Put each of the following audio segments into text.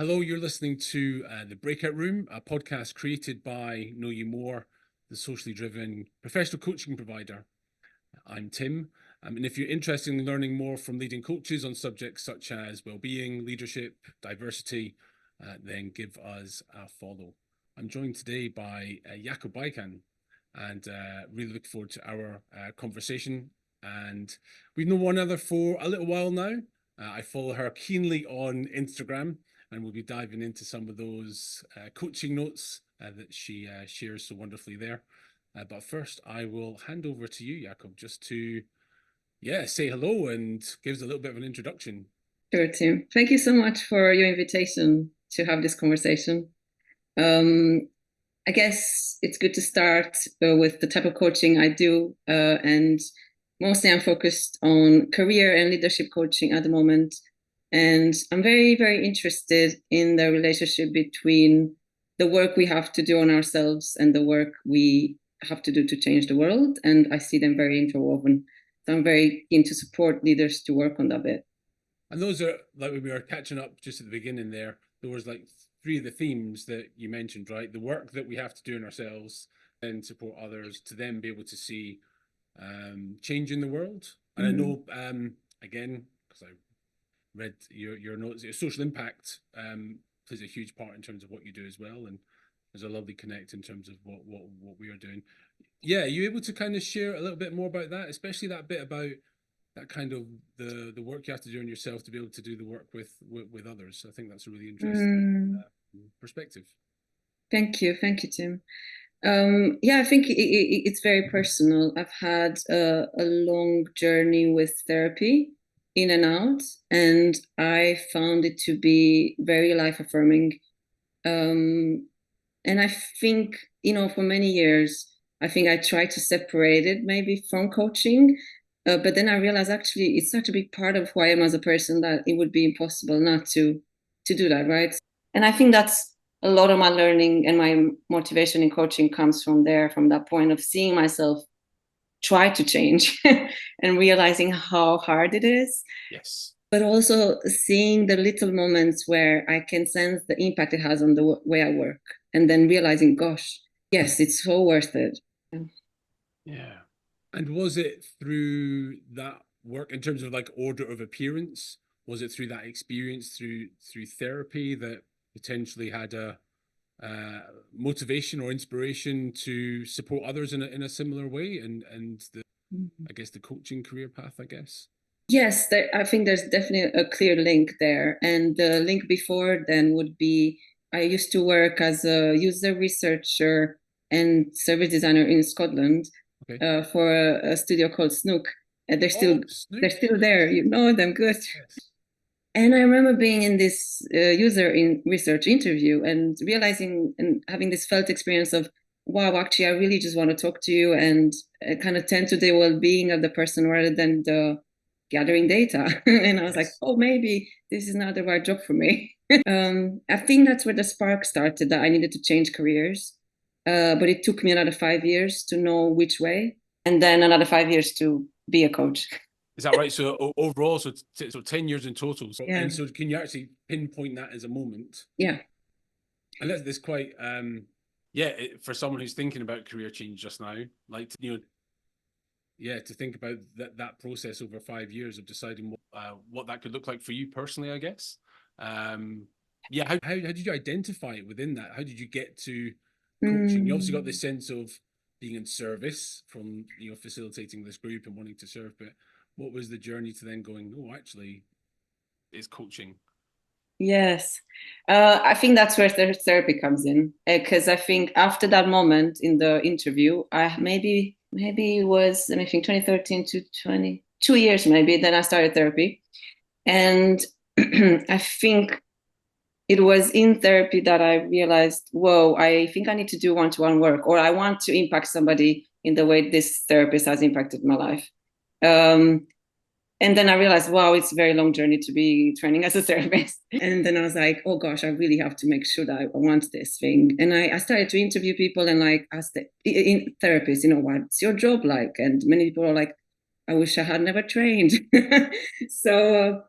Hello, you're listening to The Breakout Room, a podcast created by Know You More, the socially driven professional coaching provider. I'm Tim, and if you're interested in learning more from leading coaches on subjects such as well-being, leadership, diversity, then give us a follow. I'm joined today by Iacob Bacian, and really look forward to our conversation. And we've known one another for a little while now. I follow her keenly on Instagram, and we'll be diving into some of those coaching notes that she shares so wonderfully there. But first, I will hand over to you, Iacob, just to say hello and give us a little bit of an introduction. Sure, Tim. Thank you so much for your invitation to have this conversation. I guess it's good to start with the type of coaching I do, and mostly I'm focused on career and leadership coaching at the moment. And I'm very, very interested in the relationship between the work we have to do on ourselves and the work we have to do to change the world. And I see them very interwoven. So I'm very keen to support leaders to work on that bit. And those are, like when we were catching up just at the beginning there was like three of the themes that you mentioned, right? The work that we have to do in ourselves and support others to then be able to see change in the world. And I know, again, because I read your notes, your social impact plays a huge part in terms of what you do as well. And there's a lovely connect in terms of what we are doing. Yeah, are you able to kind of share a little bit more about that, especially that bit about that kind of the work you have to do on yourself to be able to do the work with others. I think that's a really interesting perspective. Thank you, Tim. Yeah, I think it's very personal. I've had a long journey with therapy, in and out, and I found it to be very life affirming. And I think, for many years, I think I tried to separate it maybe from coaching, but then I realized actually it's such a big part of who I am as a person that it would be impossible not to do that, right? And I think that's a lot of my learning and my motivation in coaching comes from there, from that point of seeing myself try to change and realizing how hard it is. Yes. But also seeing the little moments where I can sense the impact it has on the way I work, and then realizing, gosh, yes, it's so worth it. Yeah. And was it through that work in terms of like order of appearance? Was it through that experience through therapy that potentially had a motivation or inspiration to support others in a similar way and the I guess the coaching career path, I guess? Yes, I think there's definitely a clear link there. And the link before then would be I used to work as a user researcher and service designer in Scotland Okay. for a studio called Snook. And Oh, they're Snook, still yes. there. You know them good. Yes. And I remember being in this user in research interview and realizing and having this felt experience of, wow, actually, I really just want to talk to you and kind of tend to the well-being of the person rather than the gathering data. And I was like, Yes. oh, maybe this is not the right job for me. I think that's where the spark started, that I needed to change careers. But it took me another 5 years to know which way, and then another 5 years to be a coach. Is that right? So overall, so 10 years in total. So, Yeah. and so can you actually pinpoint that as a moment? Yeah. And that's quite for someone who's thinking about career change just now, like to think about that process over 5 years of deciding what that could look like for you personally, I guess. How did you identify it within that? How did you get to coaching? You obviously got this Mm. sense of being in service from facilitating this group and wanting to serve, but what was the journey to then going, oh, actually, it's coaching? Yes. I think that's where therapy comes in. Because I think after that moment in the interview, I maybe it was, I think 2013 to 22 years maybe, then I started therapy. And I think it was in therapy that I realized, whoa, I think I need to do one-to-one work, or I want to impact somebody in the way this therapist has impacted my life. Um, and then I realized, wow, it's a very long journey to be training as a therapist. And then I was like, oh gosh, I really have to make sure that I want this thing. And I started to interview people and like ask in therapists, what's your job like? And many people are like, I wish I had never trained. So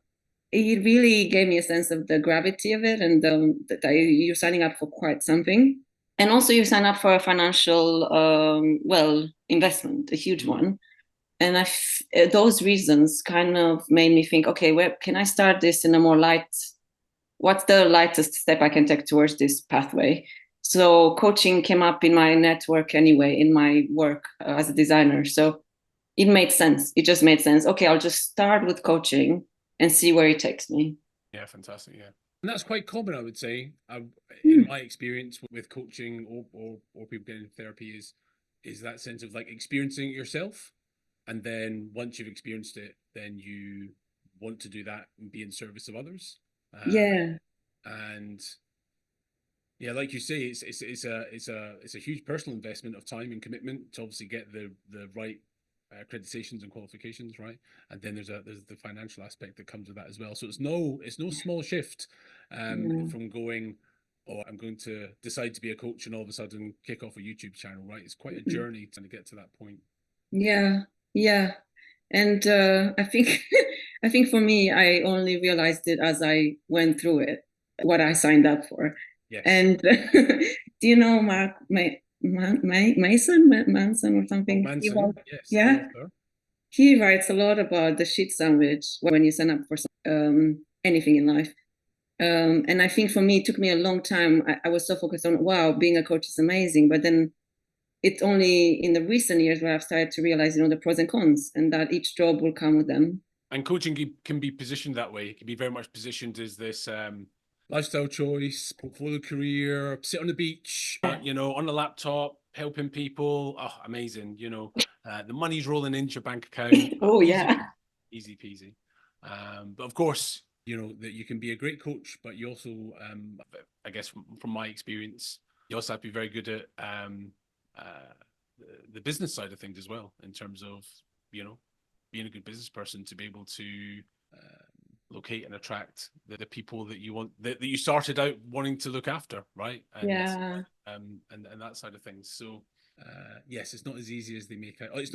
it really gave me a sense of the gravity of it, and that you're signing up for quite something. And also you sign up for a financial, investment, a huge Mm. one. And those reasons kind of made me think, okay, where can I start this in a more light, what's the lightest step I can take towards this pathway? So coaching came up in my network anyway, in my work as a designer. So it made sense. It just made sense. Okay, I'll just start with coaching and see where it takes me. Yeah, fantastic. Yeah. And that's quite common, I would say, in Hmm. my experience with coaching or people getting therapy is that sense of like experiencing it yourself. And then once you've experienced it, then you want to do that and be in service of others. Yeah. And yeah, like you say, it's a huge personal investment of time and commitment to obviously get the right accreditations and qualifications, right? And then there's the financial aspect that comes with that as well. So it's no small shift Yeah. from going, oh, I'm going to decide to be a coach and all of a sudden kick off a YouTube channel, right? It's quite a journey to get to that point. Yeah. Yeah. And I think I think for me, I only realized it as I went through it, what I signed up for. Yes. And do you know Mark Manson or Oh, something? Manson, yes, the Yeah, author. he writes a lot about the shit sandwich when you sign up for anything in life. And I think for me, it took me a long time. I was so focused on, wow, being a coach is amazing. But then it's only in the recent years where I've started to realize, the pros and cons, and that each job will come with them. And coaching can be positioned that way. It can be very much positioned as this lifestyle choice, portfolio career, sit on the beach, on the laptop, helping people. Oh, amazing. The money's rolling into your bank account. Oh, Oh easy yeah. peasy, easy peasy. But of course, that you can be a great coach, but you also, I guess from my experience, you also have to be very good at uh, the business side of things as well, in terms of, you know, being a good business person to be able to locate and attract the people that you want that you started out wanting to look after, right? Yeah. And that side of things. So yes, it's not as easy as they make it. It's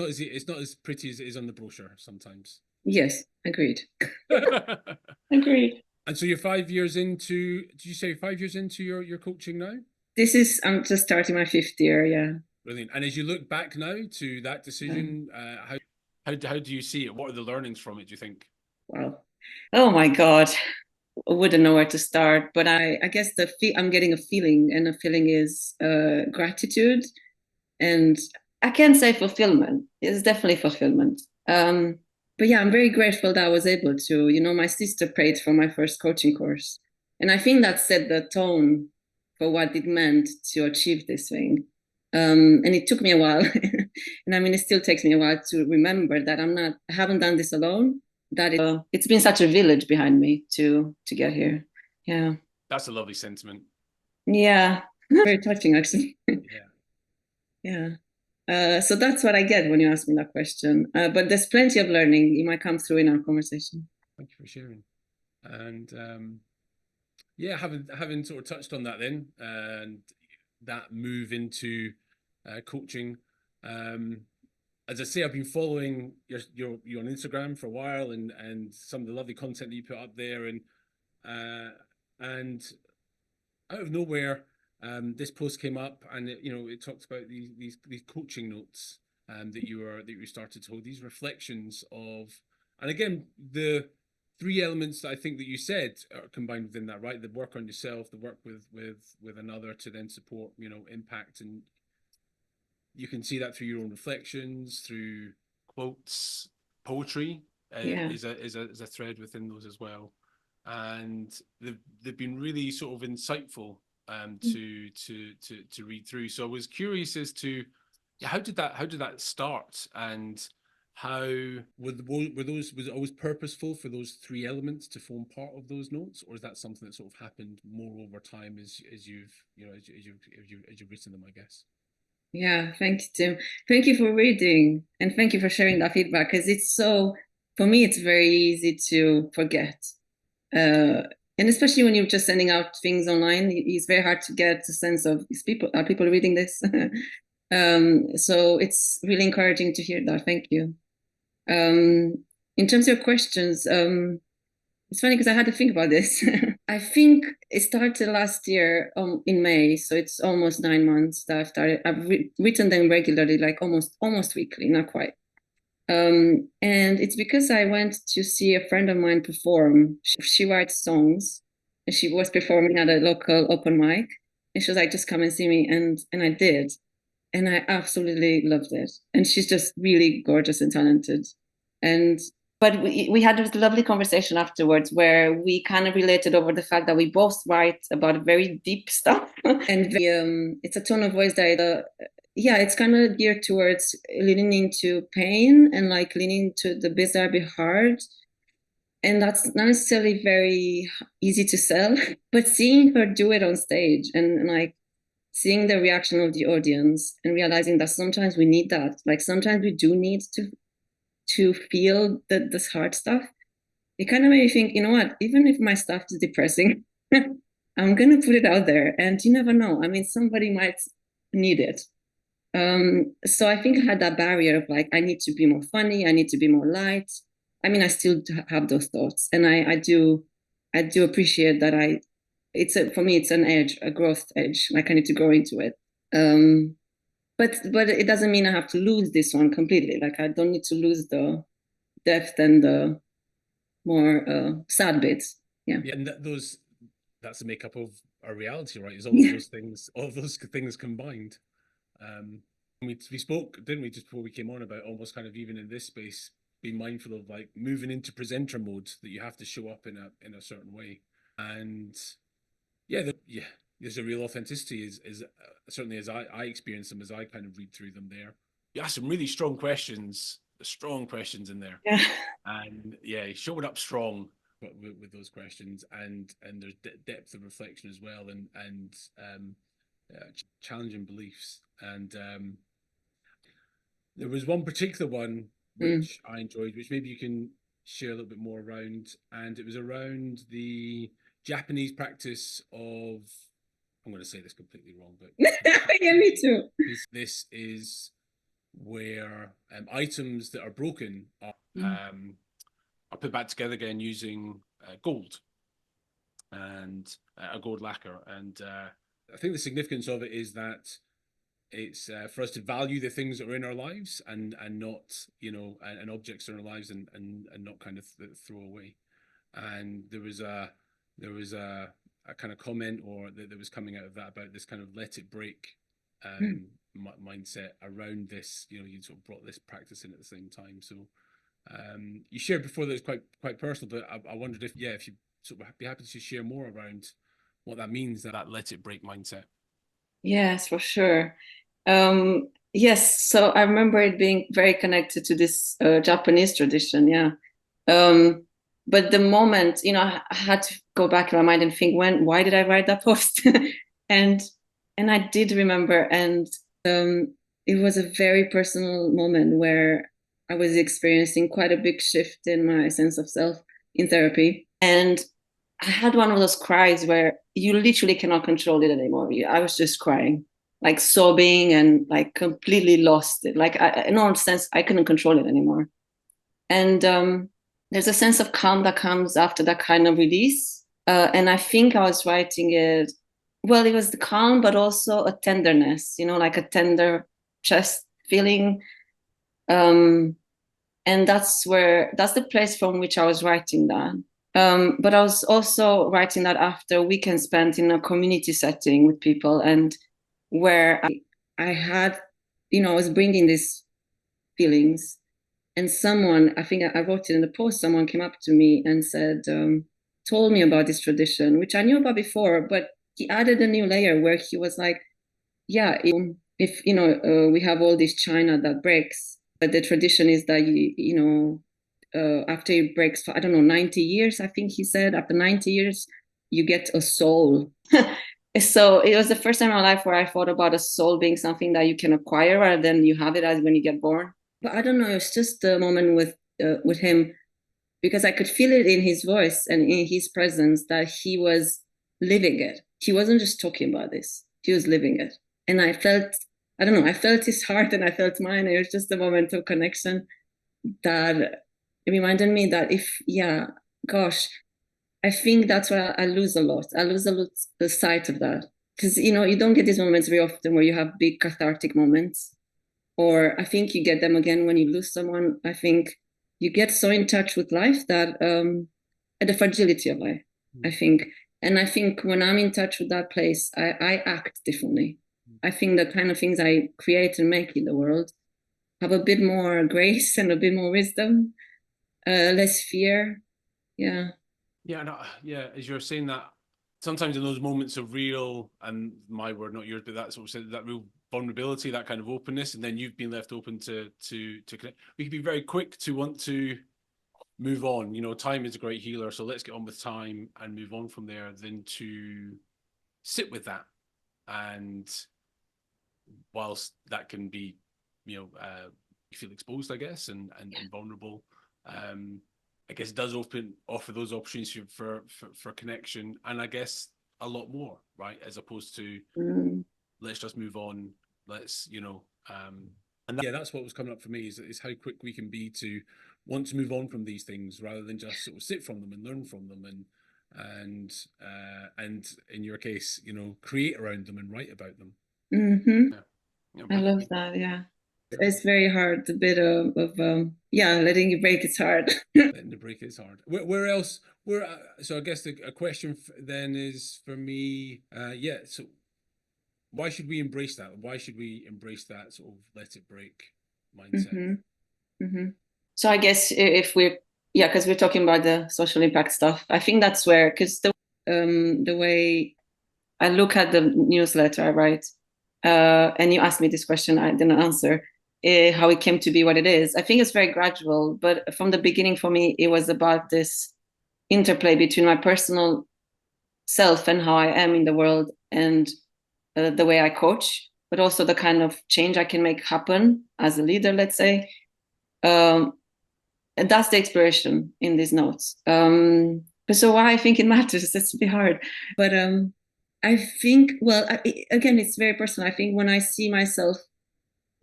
not as pretty as it is on the brochure sometimes. Yes. Agreed. And Agreed. so you're 5 years into. Did you say 5 years into your coaching now? I'm just starting my fifth year. Yeah. Brilliant. And as you look back now to that Yeah. decision, how do you see it? What are the learnings from it? Do you think? Wow. Oh my God. I wouldn't know where to start, but I guess I'm getting a feeling, and the feeling is gratitude, and I can't say fulfillment. It's definitely fulfillment. But yeah, I'm very grateful that I was able to. My sister paid for my first coaching course, and I think that set the tone for what it meant to achieve this thing. And it took me a while, and I mean, it still takes me a while to remember that I haven't done this alone. It's been such a village behind me to get here. Yeah, That's a lovely sentiment. yeah, very touching actually. Yeah. Yeah. So that's what I get when you ask me that question. But there's plenty of learning. It might come through in our conversation. Thank you for sharing. And yeah, having sort of touched on that then, and that move into coaching. Um, as I say, I've been following you on Instagram for a while, and some of the lovely content that you put up there, uh, and out of nowhere, this post came up, and it talked about these coaching notes that you started to hold, these reflections of, and again, the three elements that I think that you said are combined within that, right? The work on yourself, the work with another to then support, impact, and you can see that through your own reflections, through quotes, poetry Yeah. is a thread within those as well, and they've been really sort of insightful to read through. So I was curious as to, yeah, how did that start, and how were those was it always purposeful for those three elements to form part of those notes, or is that something that sort of happened more over time as you've written them, I guess? Yeah. Thank you, Tim. Thank you for reading, and thank you for sharing that feedback, because for me, it's very easy to forget. Uh, and especially when you're just sending out things online, it's very hard to get a sense of are people reading this? So it's really encouraging to hear that. Thank you. In terms of your questions, it's funny because I had to think about this. I think it started last year in May, so it's almost 9 months that I've started. I've written them regularly, like almost weekly, not quite. And it's because I went to see a friend of mine perform. She writes songs, and she was performing at a local open mic. And she was like, "Just come and see me," and I did, and I absolutely loved it. And she's just really gorgeous and talented. And but we had this lovely conversation afterwards where we kind of related over the fact that we both write about very deep stuff, and it's a tone of voice that yeah, it's kind of geared towards leaning into pain and like leaning to the bits that are a bit hard. And that's not necessarily very easy to sell, but seeing her do it on stage and like seeing the reaction of the audience and realizing that sometimes we need that. Like sometimes we do need to feel this hard stuff. It kind of made me think, you know what, even if my stuff is depressing, I'm gonna put it out there and you never know. I mean, somebody might need it. So I think I had that barrier of like, I need to be more funny, I need to be more light. I mean, I still have those thoughts, and I do appreciate that. For me, it's an edge, a growth edge. Like I need to grow into it. But it doesn't mean I have to lose this one completely. Like I don't need to lose the depth and the more sad bits. Yeah. Yeah, and that's the makeup of our reality, right? Is all of those things, all of those things combined. We spoke, didn't we, just before we came on about almost kind of even in this space, being mindful of like moving into presenter mode, that you have to show up in a certain way. And yeah, there's a real authenticity is certainly as I experience them, as I kind of read through them there. You asked some really strong questions in there. Yeah. And yeah, showing up strong with those questions, and there's depth of reflection as well, and challenging beliefs. And there was one particular one which I enjoyed, which maybe you can share a little bit more around, and it was around the Japanese practice of, I'm going to say this completely wrong, but yeah, me too. This is where items that are broken are put back together again using gold and a gold lacquer. And I think the significance of it is that it's for us to value the things that are in our lives and not, and objects in our lives and not kind of throw away. And there was a kind of comment or that was coming out of that about this kind of let it break mindset around this. You sort of brought this practice in at the same time. So you shared before that it's quite personal, but I wondered if you sort of be happy to share more around what that means, that let it break mindset. Yes, for sure. Yes, so I remember it being very connected to this Japanese tradition, yeah. But the moment, I had to go back in my mind and think, why did I write that post? and I did remember, and it was a very personal moment where I was experiencing quite a big shift in my sense of self in therapy. And I had one of those cries where you literally cannot control it anymore. I was just crying, like sobbing and like completely lost it. Like in all sense, I couldn't control it anymore. And there's a sense of calm that comes after that kind of release. And I think I was writing it, well, it was the calm, but also a tenderness, like a tender chest feeling. And that's the place from which I was writing that. But I was also writing that after a weekend spent in a community setting with people, and where I had, I was bringing these feelings, and someone, I think I wrote it in the post, someone came up to me and said, told me about this tradition, which I knew about before, but he added a new layer where he was like, yeah, if we have all this china that breaks, but the tradition is that after it breaks for, I don't know, 90 years, I think he said, after 90 years, you get a soul. So it was the first time in my life where I thought about a soul being something that you can acquire rather than you have it as when you get born. But I don't know, it's just the moment with him, because I could feel it in his voice and in his presence that he was living it. He wasn't just talking about this, he was living it. And I felt his heart and I felt mine. It was just a moment of connection that reminded me that gosh, I think that's why I lose a lot. I lose a lot the sight of that. Because, you don't get these moments very often where you have big cathartic moments. Or I think you get them again when you lose someone. I think you get so in touch with life that, the fragility of life, I think. And I think when I'm in touch with that place, I act differently. I think the kind of things I create and make in the world have a bit more grace and a bit more wisdom, less fear. Yeah. Yeah, no, yeah. As you're saying that, sometimes in those moments of real, and my word, not yours, but that sort of said that real vulnerability, that kind of openness, and then you've been left open to connect. We can be very quick to want to move on. Time is a great healer, so let's get on with time and move on from there. Than to sit with that, and whilst that can be, you feel exposed, I guess, and vulnerable. I guess it does offer those opportunities for connection, and I guess a lot more, right? As opposed to let's just move on. Let's, and that's what was coming up for me is how quick we can be to want to move on from these things rather than just sort of sit from them and learn from them and in your case, create around them and write about them. Mm-hmm. I love that. Yeah. It's very hard. The bit of letting you break is hard. Letting the break is hard. Where else? So I guess a question then is for me. So why should we embrace that? Why should we embrace that sort of let it break mindset? Mm-hmm. Mm-hmm. So I guess if because we're talking about the social impact stuff, I think that's where, because the way I look at the newsletter I write, and you asked me this question, I didn't answer, how it came to be what it is. I think it's very gradual, but from the beginning for me, it was about this interplay between my personal self and how I am in the world and the way I coach, but also the kind of change I can make happen as a leader, let's say. And that's the exploration in these notes. So why I think it matters, it's a bit hard. But I think, again, it's very personal. I think when I see myself,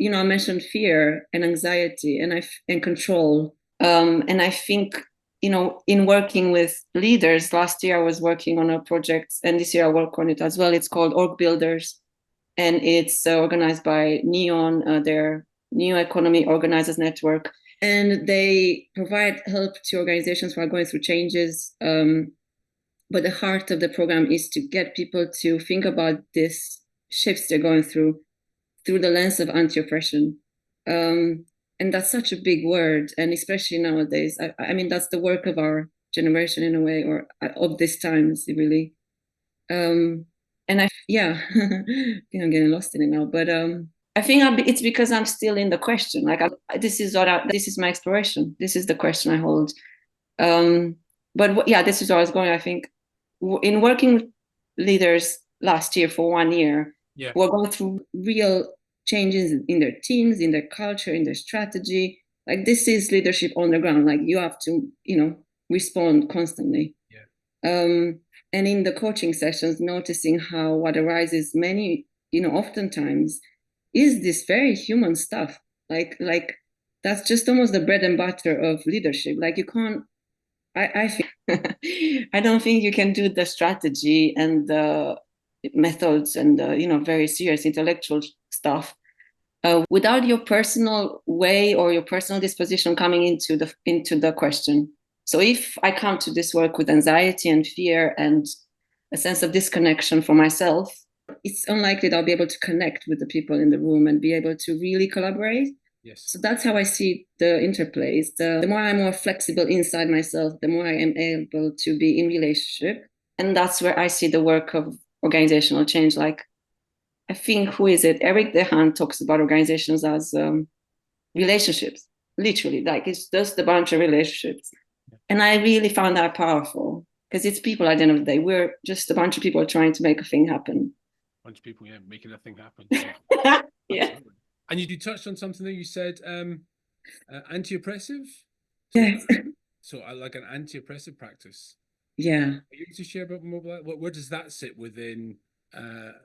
I mentioned fear and anxiety and control. And I think, in working with leaders, last year I was working on a project, and this year I work on it as well. It's called Org Builders, and it's organized by Neon, their New Economy Organizers Network. And they provide help to organizations who are going through changes. But the heart of the program is to get people to think about these shifts they're going through the lens of anti-oppression. And that's such a big word. And especially nowadays, I mean, that's the work of our generation in a way, or of this times, really. And I'm getting lost in it now, but I think it's because I'm still in the question. Like, this is my exploration. This is the question I hold. This is where I was going. I think in working with leaders last year for 1 year, we're going through real changes in their teams, in their culture, in their strategy. Like, this is leadership on the ground. Like, you have to, respond constantly. And in the coaching sessions, noticing how what arises oftentimes is this very human stuff. Like that's just almost the bread and butter of leadership. Like, you can't, I think, I don't think you can do the strategy and the methods and very serious intellectual stuff without your personal way or your personal disposition coming into the question. So if I come to this work with anxiety and fear and a sense of disconnection from myself, it's unlikely that I'll be able to connect with the people in the room and be able to really collaborate. Yes. So that's how I see the interplays. The more I'm more flexible inside myself, the more I am able to be in relationship. And that's where I see the work of organizational change. Like, I think, who is it? Eric Dehan talks about organizations as relationships, literally. Like, it's just a bunch of relationships. And I really found that powerful, because it's people at the end of the day. We're just a bunch of people trying to make a thing happen. A bunch of people, making a thing happen. Yeah. And you touched on something that you said, anti-oppressive. Yes. So I like an anti-oppressive practice. Yeah. Are you able to share about more about that? Where does that sit within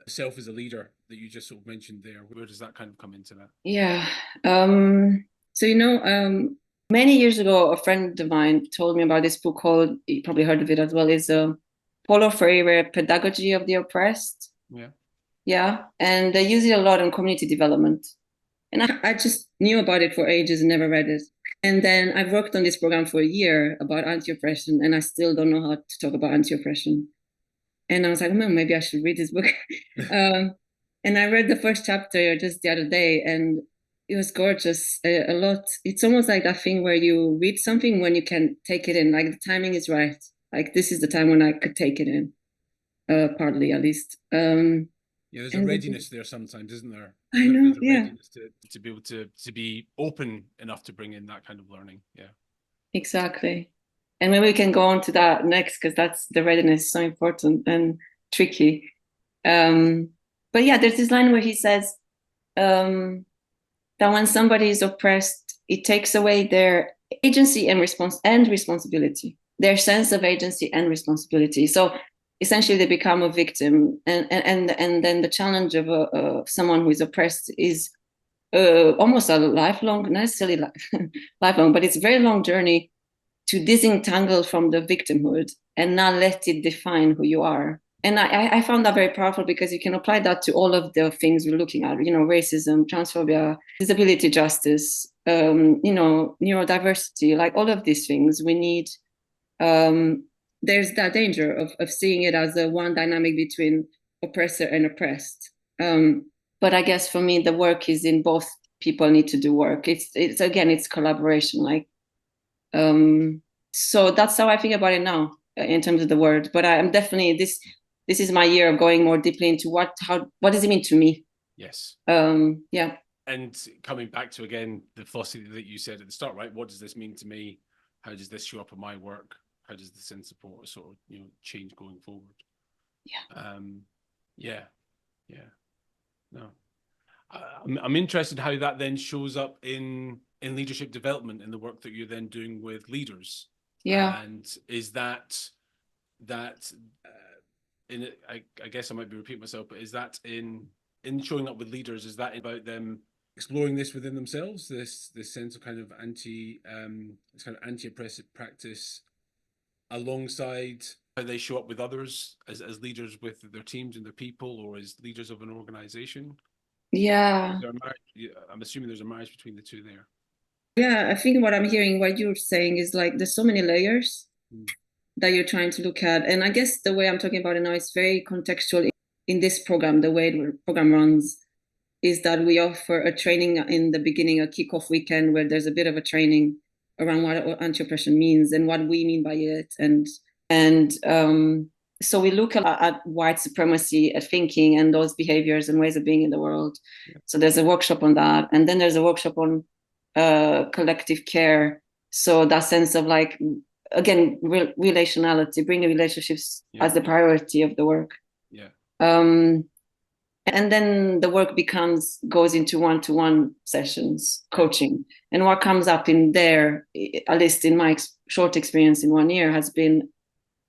self as a leader that you just sort of mentioned there? Where does that kind of come into that? Yeah. So Many years ago, a friend of mine told me about this book called, you probably heard of it as well, is Paulo Freire, Pedagogy of the Oppressed. Yeah. Yeah. And they use it a lot on community development. And I just knew about it for ages and never read it. And then I've worked on this program for a year about anti-oppression, and I still don't know how to talk about anti-oppression. And I was like, oh, maybe I should read this book. And I read the first chapter just the other day, and it was gorgeous. A lot. It's almost like that thing where you read something when you can take it in. Like the timing is right. Like this is the time when I could take it in, partly at least. Yeah, there's a readiness there sometimes, isn't there? I know, There's a yeah, readiness to be able to be open enough to bring in that kind of learning. Yeah. exactly. And maybe we can go on to that next because that's the readiness is so important and tricky. But yeah, there's this line where he says that when somebody is oppressed, it takes away their agency and responsibility, their sense of agency and responsibility. So essentially, they become a victim, and then the challenge of someone who is oppressed is almost a lifelong, not necessarily lifelong, but it's a very long journey to disentangle from the victimhood and not let it define who you are. And I found that very powerful because you can apply that to all of the things we're looking at, racism, transphobia, disability justice, neurodiversity, like all of these things. We need, there's that danger of seeing it as a one dynamic between oppressor and oppressed. But I guess for me, the work is in both people need to do work. It's again, it's collaboration. Like, so that's how I think about it now in terms of the word. But I'm definitely this is my year of going more deeply into what does it mean to me? Yes. Yeah. And coming back to again the philosophy that you said at the start, right? What does this mean to me? How does this show up in my work? How does this in support sort of change going forward? Yeah. Yeah. Yeah. No. I'm interested how that then shows up in leadership development in the work that you're then doing with leaders. Yeah. And is that in it, I guess I might be repeating myself, but is that in showing up with leaders, is that about them exploring this within themselves, this sense of kind of this kind of anti-oppressive practice alongside how they show up with others as leaders with their teams and their people, or as leaders of an organization? Yeah. I'm assuming there's a marriage between the two there. Yeah. I think what I'm hearing, what you're saying is like there's so many layers Mm. that you're trying to look at. And I guess the way I'm talking about it now is very contextual in this program. The way the program runs is that we offer a training in the beginning, a kickoff weekend where there's a bit of a training around what anti-oppression means and what we mean by it. And so we look at white supremacy, at thinking and those behaviors and ways of being in the world. Yeah. So there's a workshop on that. And then there's a workshop on collective care. So that sense of like, again, relationality, bringing relationships as the priority of the work. Yeah. And then the work goes into one-to-one sessions, coaching. And what comes up in there, at least in my short experience in 1 year, has been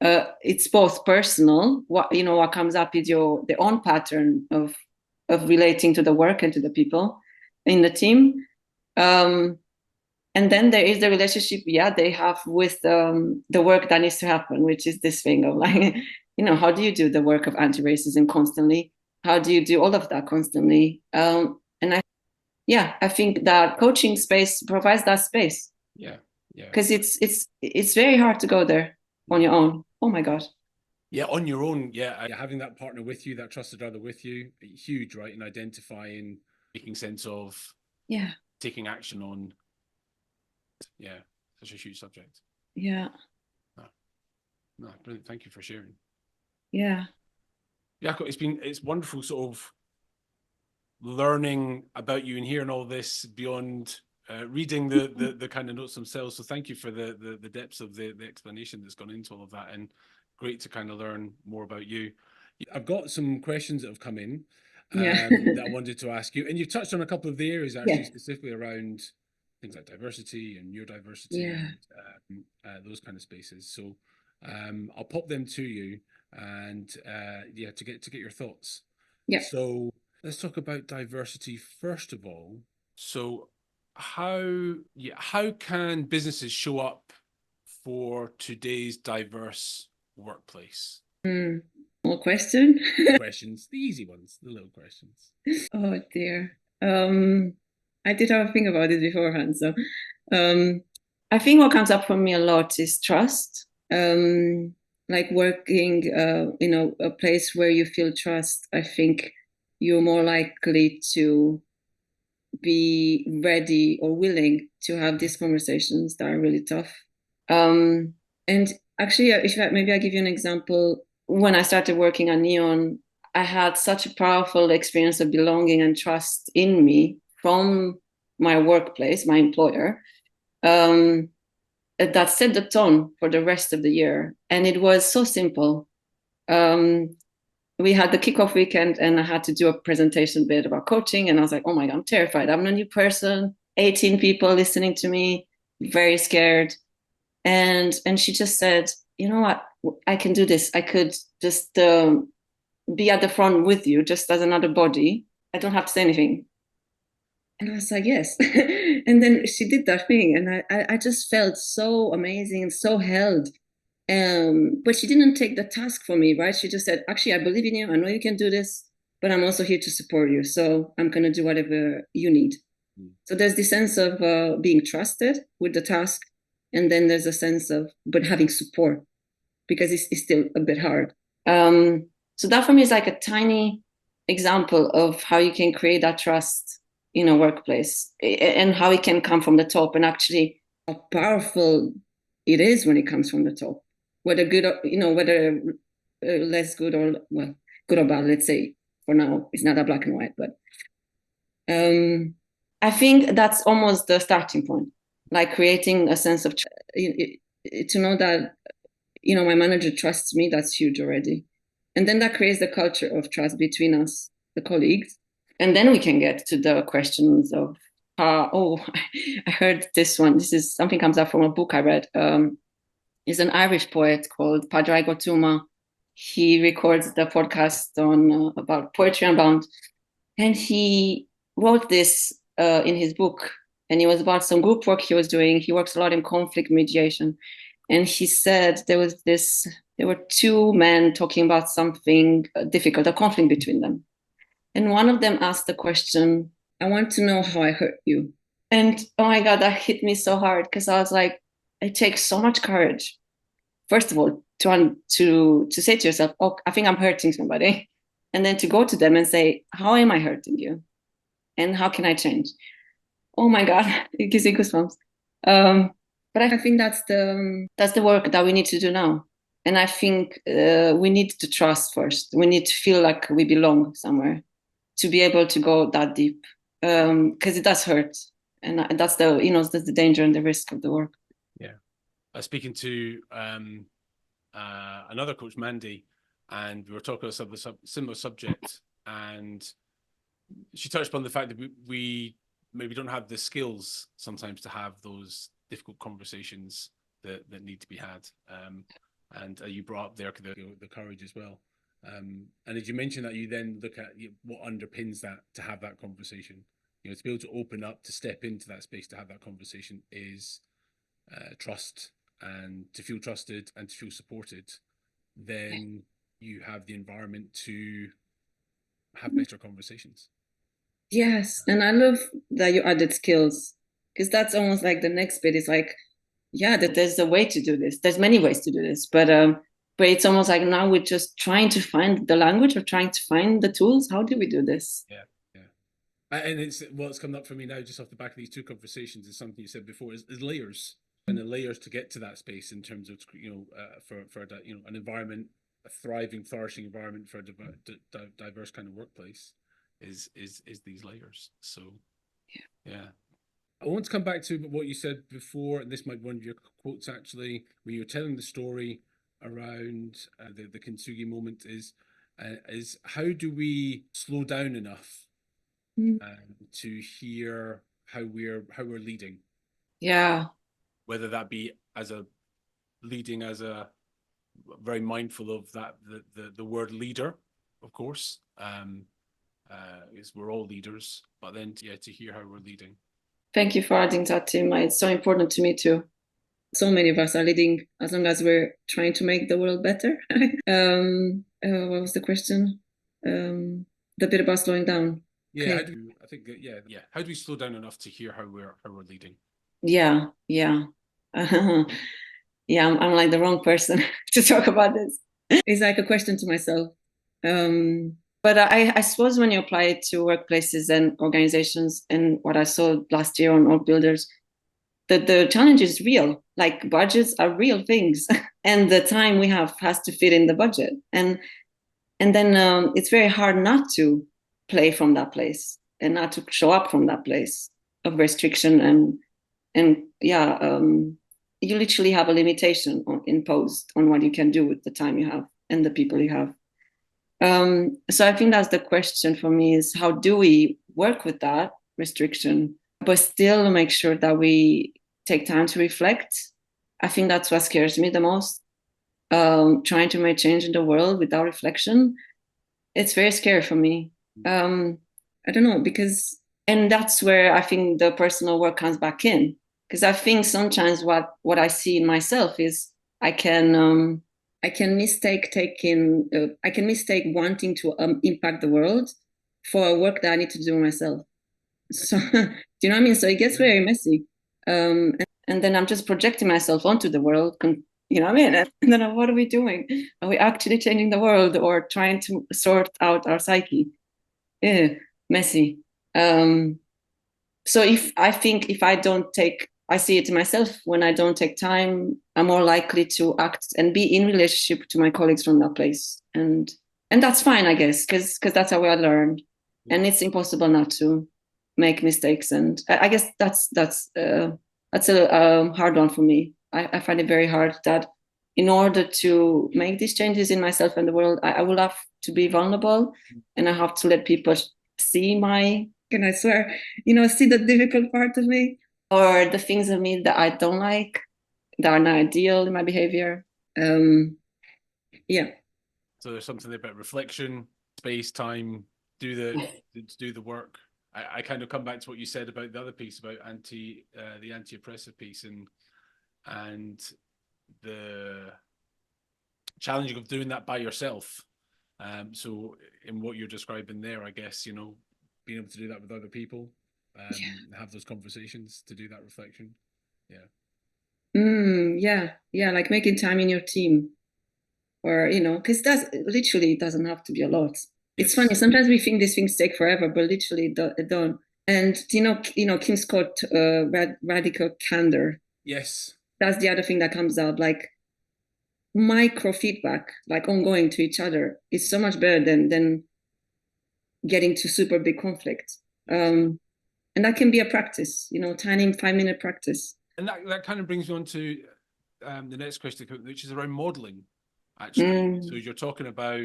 it's both personal. What comes up is the own pattern of relating to the work and to the people in the team. And then there is the relationship, they have with the work that needs to happen, which is this thing of like, how do you do the work of anti-racism constantly? How do you do all of that constantly? And I think that coaching space provides that space. Yeah. Because it's very hard to go there on your own. Oh my God. Yeah, on your own. Yeah, having that partner with you, that trusted other with you, huge, right? In identifying, making sense of, taking action on. Yeah, such a huge subject. Yeah. No, brilliant. Thank you for sharing. Yeah. Iacob, it's wonderful sort of learning about you and hearing all this beyond reading the kind of notes themselves. So thank you for the depths of the explanation that's gone into all of that, and great to kind of learn more about you. I've got some questions that have come in that I wanted to ask you, and you've touched on a couple of the areas actually, specifically around things like diversity and neurodiversity, and those kind of spaces. So I'll pop them to you, and to get your thoughts. Yeah. So let's talk about diversity first of all. So how can businesses show up for today's diverse workplace? More question? Questions, the easy ones, the little questions. Oh dear. I did have a think about it beforehand. So I think what comes up for me a lot is trust. Like working, a place where you feel trust, I think you're more likely to be ready or willing to have these conversations that are really tough. And actually, maybe I give you an example. When I started working at Neon, I had such a powerful experience of belonging and trust in me from my workplace, my employer, that set the tone for the rest of the year. And it was so simple. We had the kickoff weekend and I had to do a presentation bit about coaching. And I was like, oh my God, I'm terrified. I'm a new person, 18 people listening to me, very scared. And she just said, you know what, I can do this. I could just be at the front with you, just as another body. I don't have to say anything. And I was like, yes. And then she did that thing. And I just felt so amazing and so held. But she didn't take the task for me, right? She just said, actually, I believe in you. I know you can do this, but I'm also here to support you. So I'm going to do whatever you need. So there's this sense of being trusted with the task. And then there's a sense of, but having support because it's still a bit hard. So that for me is like a tiny example of how you can create that trust in a workplace and how it can come from the top and actually how powerful it is when it comes from the top. Whether good or, whether less good or, well, good or bad, let's say for now, it's not a black and white, but I think that's almost the starting point, like creating a sense of, to know that, my manager trusts me, that's huge already. And then that creates the culture of trust between us, the colleagues. And then we can get to the questions of, I heard this one. This is something comes up from a book I read. Is an Irish poet called Padraig O'Tuama. He records the podcast on about Poetry Unbound. And he wrote this in his book. And it was about some group work he was doing. He works a lot in conflict mediation. And he said there were two men talking about something difficult, a conflict between them. And one of them asked the question, I want to know how I hurt you. And oh my God, that hit me so hard because I was like, it takes so much courage. First of all, to say to yourself, oh, I think I'm hurting somebody. And then to go to them and say, how am I hurting you? And how can I change? Oh my God, it gives me goosebumps. But I think that's the work that we need to do now. And I think we need to trust first. We need to feel like we belong somewhere to be able to go that deep, because it does hurt, and that's the danger and the risk of the work. Yeah, speaking to another coach, Mandy, and we were talking about a similar subject, and she touched upon the fact that we maybe don't have the skills sometimes to have those difficult conversations that need to be had. And you brought up there the courage as well. And as you mentioned that, you then look at what underpins that to have that conversation. To be able to open up, to step into that space, to have that conversation is trust, and to feel trusted and to feel supported. Then you have the environment to have better conversations. Yes, and I love that you added skills because that's almost like the next bit is like, yeah, that there's a way to do this. There's many ways to do this, but it's almost like now we're just trying to find the language or trying to find the tools. How do we do this? Yeah. And it's what's coming up for me now, just off the back of these two conversations, is something you said before: is layers, and the layers to get to that space in terms of for an environment, a thriving, flourishing environment for a diverse kind of workplace, is these layers. So yeah. I want to come back to what you said before, and this might be one of your quotes actually, when you were telling the story around the kintsugi moment. Is how do we slow down enough to hear how we're leading? Yeah. Whether that be as a leading as a very mindful of that the word leader, of course, is we're all leaders, but then to hear how we're leading. Thank you for adding that, Tim. It's so important to me too. So many of us are leading as long as we're trying to make the world better. What was the question? The bit about slowing down. Yeah, Okay. I think that, yeah. How do we slow down enough to hear how we're leading? Yeah, yeah. Yeah, I'm like the wrong person to talk about this. It's like a question to myself. But I suppose when you apply it to workplaces and organizations, and what I saw last year on Org Builders, the challenge is real. Like budgets are real things, and the time we have has to fit in the budget. And then it's very hard not to play from that place and not to show up from that place of restriction and yeah, you literally have a limitation imposed on what you can do with the time you have and the people you have. So I think that's the question for me: is how do we work with that restriction, but still make sure that we take time to reflect? I think that's what scares me the most. Trying to make change in the world without reflection, it's very scary for me. I don't know, because, and that's where I think the personal work comes back in, because I think sometimes what I see in myself is I can I can mistake wanting to impact the world for a work that I need to do myself. So do you know what I mean? So it gets very messy. And then I'm just projecting myself onto the world. You know what I mean? And then what are we doing? Are we actually changing the world or trying to sort out our psyche? Yeah, messy. So if I don't take, I see it myself, when I don't take time, I'm more likely to act and be in relationship to my colleagues from that place. And that's fine, I guess, because that's how I learned. And it's impossible not to make mistakes. And I guess that's a hard one for me. I find it very hard that in order to make these changes in myself and the world, I will have to be vulnerable, and I have to let people see my, can I swear, see the difficult part of me or the things of me that I don't like, that are not ideal in my behavior. Yeah. So there's something about reflection, space, time, do the work. I kind of come back to what you said about the other piece about the anti-oppressive piece and the challenging of doing that by yourself. So in what you're describing there, I guess, being able to do that with other people, have those conversations to do that reflection. Yeah. Yeah, like making time in your team, or because that's literally, it doesn't have to be a lot. It's funny, sometimes we think these things take forever, but literally it don't. And Kim's quote, radical candor. Yes. That's the other thing that comes out, like micro feedback, like ongoing to each other, is so much better than getting to super big conflict. And that can be a practice, tiny 5-minute practice. And that kind of brings me on to the next question, which is around modeling, actually. So you're talking about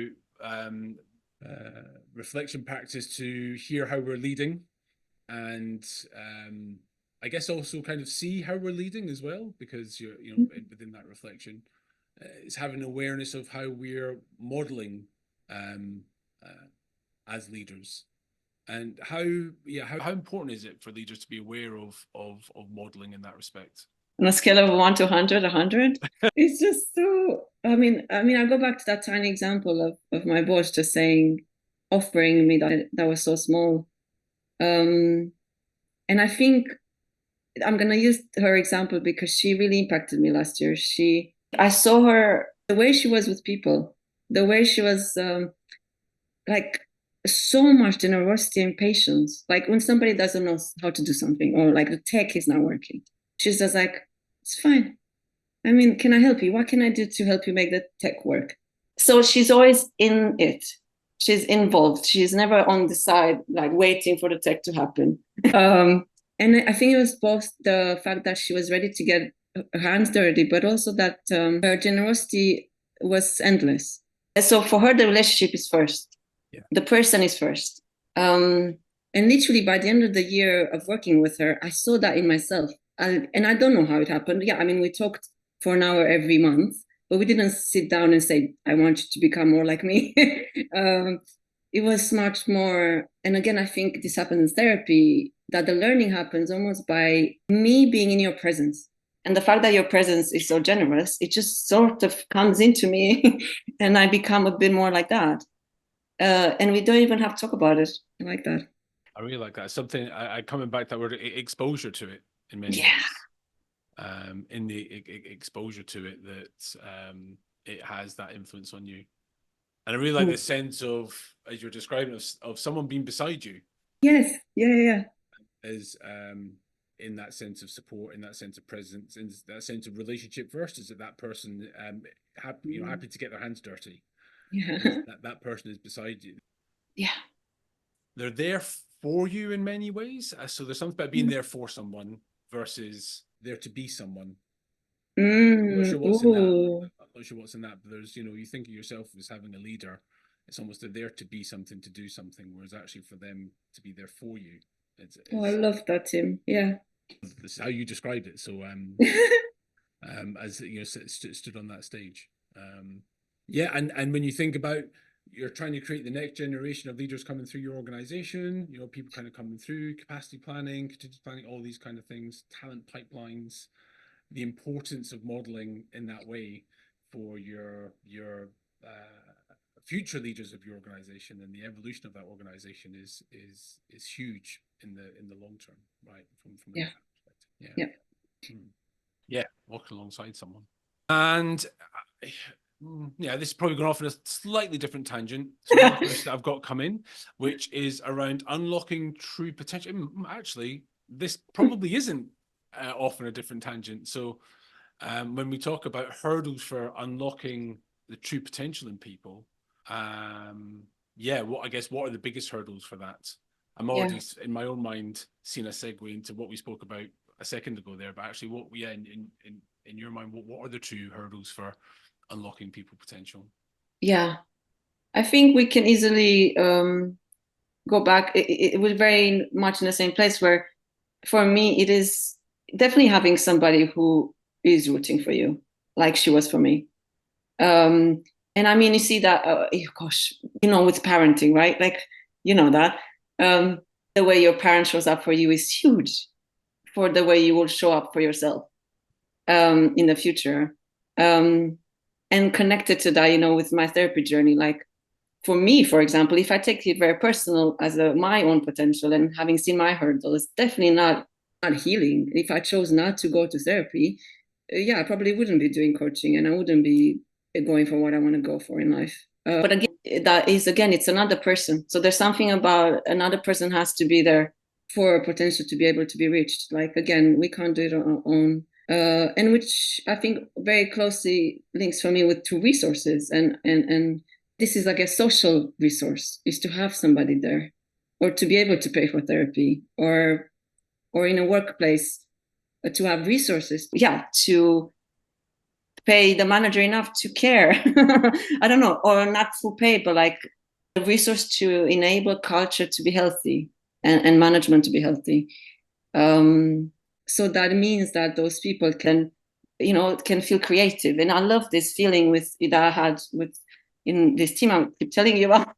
reflection practice to hear how we're leading, and I guess also kind of see how we're leading as well, because you're within that reflection, it's having awareness of how we're modeling as leaders. And how important is it for leaders to be aware of modeling in that respect? On a scale of 1 to 100, 100. It's just so. I mean, I go back to that tiny example of my boss just offering me that was so small. And I think I'm gonna use her example because she really impacted me last year. I saw her, the way she was with people, the way she was like so much generosity and patience. Like when somebody doesn't know how to do something, or like the tech is not working, she's just like, it's fine. I mean, can I help you? What can I do to help you make the tech work? So she's always in it. She's involved. She's never on the side, like waiting for the tech to happen. And I think it was both the fact that she was ready to get her hands dirty, but also that her generosity was endless. So for her, the relationship is first. Yeah. The person is first. And literally by the end of the year of working with her, I saw that in myself. And I don't know how it happened. Yeah, I mean, we talked for an hour every month, but we didn't sit down and say, I want you to become more like me. It was much more. And again, I think this happens in therapy, that the learning happens almost by me being in your presence. And the fact that your presence is so generous, it just sort of comes into me and I become a bit more like that. And we don't even have to talk about it. I like that. I really like that. Something I coming back to that word, exposure to it in many Yeah. ways. In the exposure to it, that it has that influence on you. And I really like the sense of, as you're describing, of someone being beside you. Yes. Yeah. As in that sense of support, in that sense of presence, in that sense of relationship first, is that person happy to get their hands dirty. Yeah. That person is beside you. Yeah. They're there for you in many ways. So there's something about being there for someone versus there to be someone. I'm not sure what's in that. I'm not sure what's in that, but there's, you think of yourself as having a leader. It's almost they're there to be something, to do something, whereas actually for them to be there for you. I love that, Tim. Yeah. This is how you described it. So as stood on that stage. Yeah, and when you think about, you're trying to create the next generation of leaders coming through your organization, people kind of coming through, capacity planning, contingency planning, all these kind of things, talent pipelines, the importance of modeling in that way for your future leaders of your organization, and the evolution of that organization is huge in the long term, right? From yeah. Perspective. Yeah. Yeah, walking alongside someone. And yeah, this is probably going off in a slightly different tangent. So another question that I've got coming, which is around unlocking true potential. Actually, this probably isn't off in a different tangent. So when we talk about hurdles for unlocking the true potential in people, what are the biggest hurdles for that? I'm already in my own mind seeing a segue into what we spoke about a second ago there, but actually in your mind, what are the true hurdles for unlocking people potential? Yeah, I think we can easily go back. It was very much in the same place where, for me, it is definitely having somebody who is rooting for you, like she was for me. And I mean, you see that, with parenting, right? Like, that the way your parent shows up for you is huge for the way you will show up for yourself in the future. And connected to that, with my therapy journey, like for me, for example, if I take it very personal as my own potential and having seen my hurdle, it's definitely not healing. If I chose not to go to therapy, I probably wouldn't be doing coaching and I wouldn't be going for what I want to go for in life. But again, it's another person. So there's something about another person has to be there for a potential to be able to be reached. Like, again, we can't do it on our own. And which I think very closely links for me to resources and this is like a social resource, is to have somebody there or to be able to pay for therapy or in a workplace to have resources, to pay the manager enough to care. I don't know, or not full pay, but like a resource to enable culture to be healthy and management to be healthy. So that means that those people can feel creative. And I love this feeling that I had in this team I keep telling you about.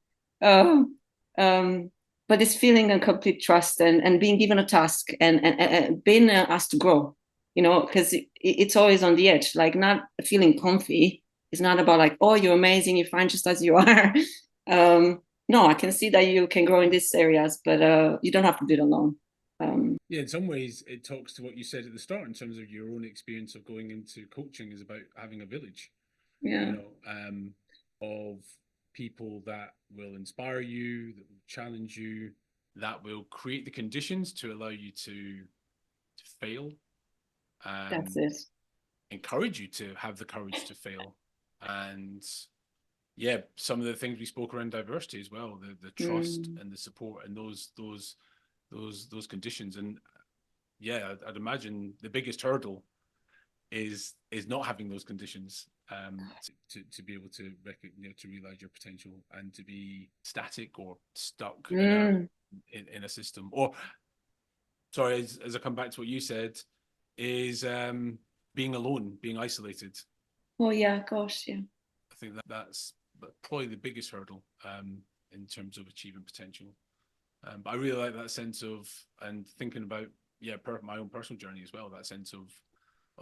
But this feeling of complete trust and being given a task and being asked to grow, because it's always on the edge, like not feeling comfy. It's not about like, oh, you're amazing, you're fine just as you are. No, I can see that you can grow in these areas, but you don't have to do it alone. Yeah, in some ways, it talks to what you said at the start in terms of your own experience of going into coaching is about having a village. Yeah. Of people that will inspire you, that will challenge you, that will create the conditions to allow you to fail. That's it. Encourage you to have the courage to fail. And some of the things we spoke around diversity as well, the trust and the support and those conditions. And I'd imagine the biggest hurdle is not having those conditions to be able to to realize your potential and to be static or stuck in a system. Or sorry, as I come back to what you said, is being alone, being isolated. Oh yeah, gosh, yeah. I think that's probably the biggest hurdle in terms of achieving potential. But I really like that sense of, and thinking about, yeah, my own personal journey as well, that sense of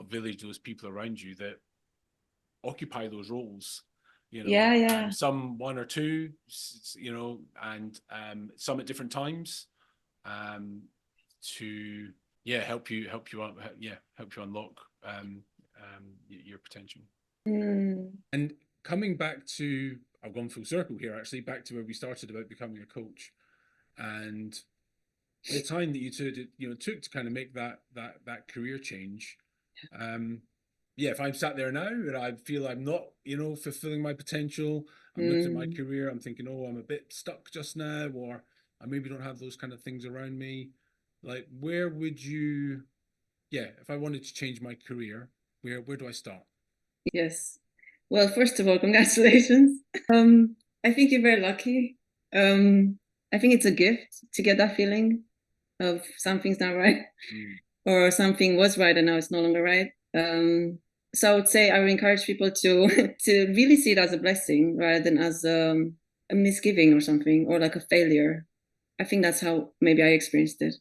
village, those people around you that occupy those roles, Yeah. some one or two, and some at different times, um, to help you unlock your potential. And coming back to, I've gone full circle here actually, back to where we started about becoming a coach, and the time that you took to kind of make that career change. If I'm sat there now and I feel I'm not, fulfilling my potential, I'm looking at my career, I'm thinking, oh, I'm a bit stuck just now, or I maybe don't have those kind of things around me. Like, where would you, if I wanted to change my career, where do I start? Yes. Well, first of all, congratulations. I think you're very lucky. I think it's a gift to get that feeling of something's not right, or something was right and now it's no longer right. So I would say I would encourage people to to really see it as a blessing rather than as a misgiving or something, or like a failure. I think that's how maybe I experienced it.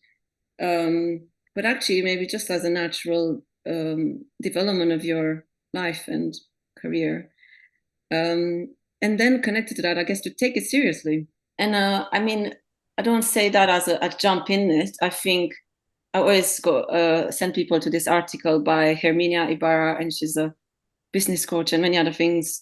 But actually, maybe just as a natural development of your life and career. And then connected to that, I guess, to take it seriously. And I mean, I don't say that as a jump in it. I think I always send people to this article by Herminia Ibarra, and she's a business coach and many other things.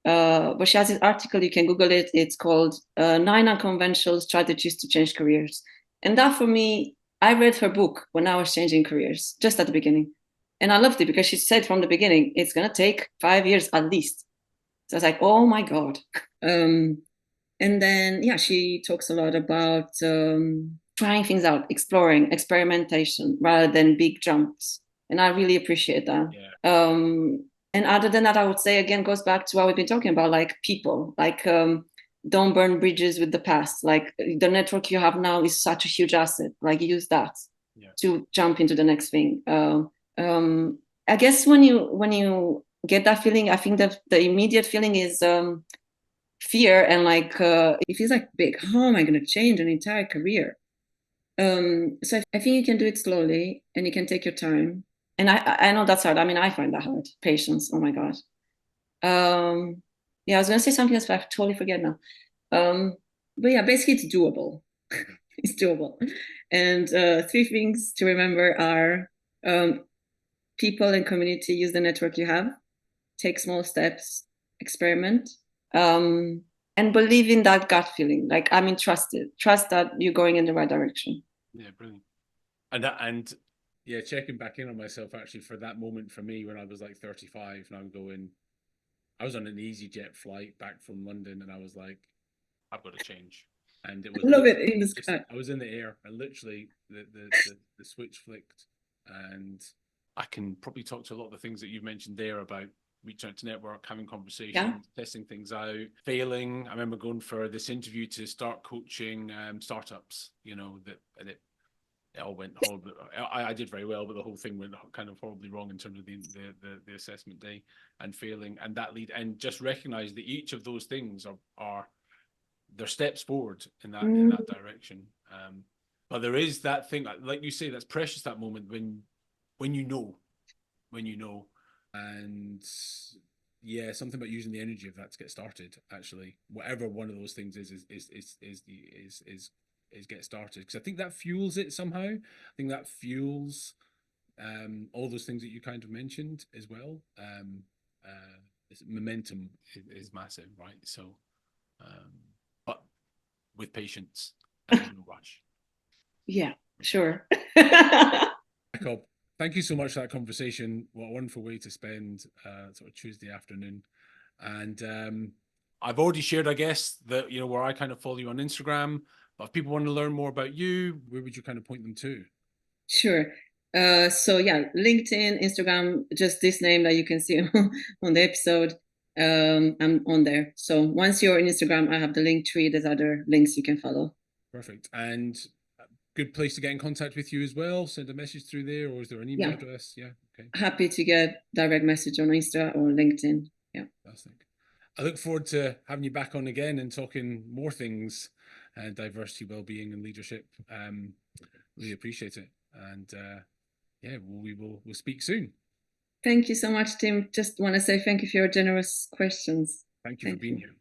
But she has this article, you can Google it. It's called 9 Unconventional Strategies to Change Careers. And that for me, I read her book when I was changing careers, just at the beginning. And I loved it because she said from the beginning, it's going to take 5 years at least. So I was like, oh my God. And then, she talks a lot about trying things out, exploring, experimentation rather than big jumps. And I really appreciate that. Yeah. And other than that, I would say, again, goes back to what we've been talking about, like people, like don't burn bridges with the past. Like the network you have now is such a huge asset. Like use that to jump into the next thing. I guess when you get that feeling, I think that the immediate feeling is fear, and like it feels like big. How am I going to change an entire career? So I think you can do it slowly, and you can take your time. And I know that's hard. I mean, I find that hard. Patience. Oh my God. I was going to say something else, but I totally forget now. But yeah, basically it's doable. It's doable. And 3 things to remember are people and community. Use the network you have. Take small steps. Experiment. And believe in that gut feeling. Like, I mean, trust it. Trust that you're going in the right direction. Yeah, brilliant. And checking back in on myself actually for that moment for me when I was like 35 and I was on an EasyJet flight back from London and I was like, I've got to change. And it was love it in the sky. I was in the air and literally the switch flicked, and I can probably talk to a lot of the things that you've mentioned there about reaching out to network, having conversations, testing things out, failing. I remember going for this interview to start coaching startups, it all went horribly. I did very well, but the whole thing went kind of horribly wrong in terms of the assessment day and failing, and and just recognize that each of those things are they're steps forward in that direction. But there is that thing, like you say, that's precious, that moment when you know, and something about using the energy of that to get started. Actually, whatever one of those things is get started, because I think that fuels it somehow. I think that fuels all those things that you kind of mentioned as well. Momentum is massive, right? So, but with patience and no rush. Yeah, sure. Iacob, thank you so much for that conversation. What a wonderful way to spend sort of Tuesday afternoon. And I've already shared, I guess, that where I kind of follow you on Instagram. But if people want to learn more about you, where would you kind of point them to? Sure. So LinkedIn, Instagram, just this name that you can see on the episode. I'm on there. So once you're on Instagram, I have the link tree. There's other links you can follow. Perfect. And a good place to get in contact with you as well. Send a message through there, or is there an email address? Yeah. Okay. Happy to get direct message on Insta or LinkedIn. Yeah. Fantastic. I look forward to having you back on again and talking more things diversity, well-being, and leadership. Really appreciate it, and yeah, we'll speak soon. Thank you so much, Tim. Just want to say thank you for your generous questions. Thank you for being here.